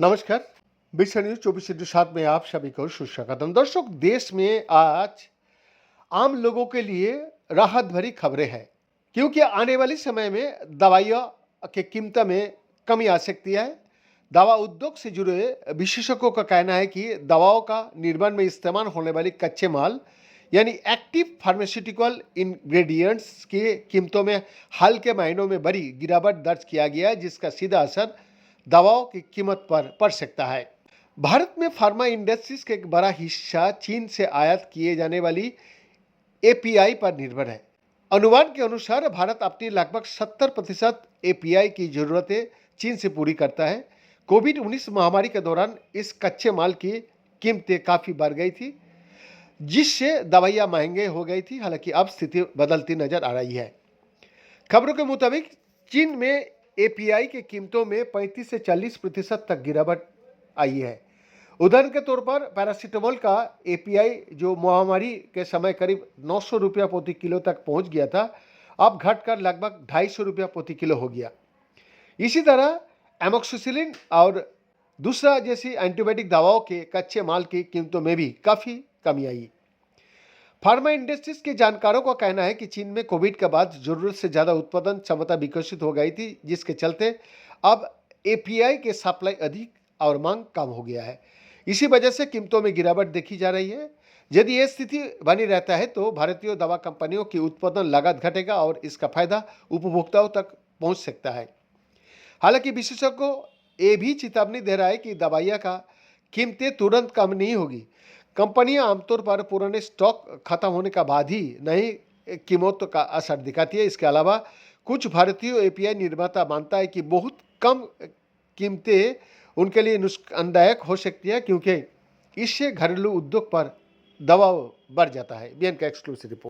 नमस्कार। विश्व न्यूज 24/7 में आप सभी को सुस्वागतम। दर्शक, देश में आज आम लोगों के लिए राहत भरी खबरें हैं, क्योंकि आने वाले समय में दवाइयों के कीमत में कमी आ सकती है। दवा उद्योग से जुड़े विशेषज्ञों का कहना है कि दवाओं का निर्माण में इस्तेमाल होने वाली कच्चे माल यानी एक्टिव फार्मास्यूटिकल इंग्रेडिएंट्स की कीमतों में हाल के महीनों में बड़ी गिरावट दर्ज किया गया है, जिसका सीधा असर दवाओं की कीमत पर पड़ सकता है। भारत में फार्मा इंडस्ट्रीज का एक बड़ा हिस्सा चीन से आयात किए जाने वाली एपीआई पर निर्भर है। अनुमान के अनुसार भारत अपनी लगभग 70% एपीआई की जरूरतें चीन से पूरी करता है। कोविड-19 महामारी के दौरान इस कच्चे माल की कीमतें काफी बढ़ गई थी, जिससे दवाइयां महंगे हो गई थी। हालांकि अब स्थिति बदलती नजर आ रही है। खबरों के मुताबिक चीन में एपीआई की कीमतों में 35 से 40% तक गिरावट आई है। उदाहरण के तौर पर पैरासीटामोल का एपीआई जो महामारी के समय करीब 900 रुपया प्रति किलो तक पहुंच गया था, अब घटकर लगभग 250 रुपया प्रति किलो हो गया। इसी तरह एमोक्सिसिलिन और दूसरा जैसी एंटीबायोटिक दवाओं के कच्चे माल की कीमतों में भी काफी कमी आई। फार्मा इंडस्ट्रीज के जानकारों का कहना है कि चीन में कोविड के बाद जरूरत से ज्यादा उत्पादन क्षमता विकसित हो गई थी, जिसके चलते अब एपीआई के सप्लाई अधिक और मांग कम हो गया है। इसी वजह से कीमतों में गिरावट देखी जा रही है। यदि यह स्थिति बनी रहता है तो भारतीय दवा कंपनियों की उत्पादन लागत घटेगा और इसका फायदा उपभोक्ताओं तक पहुंच सकता है। हालांकि विशेषज्ञों ये भी चेतावनी दे रहा है कि दवाइयाँ का कीमतें तुरंत कम नहीं होगी। कंपनियां आमतौर पर पुराने स्टॉक खत्म होने के बाद ही नई कीमतों का असर दिखाती है। इसके अलावा कुछ भारतीय एपीआई निर्माता मानता है कि बहुत कम कीमतें उनके लिए नुकसानदायक हो सकती है, क्योंकि इससे घरेलू उद्योग पर दबाव बढ़ जाता है। बीएन का एक्सक्लूसिव रिपोर्ट।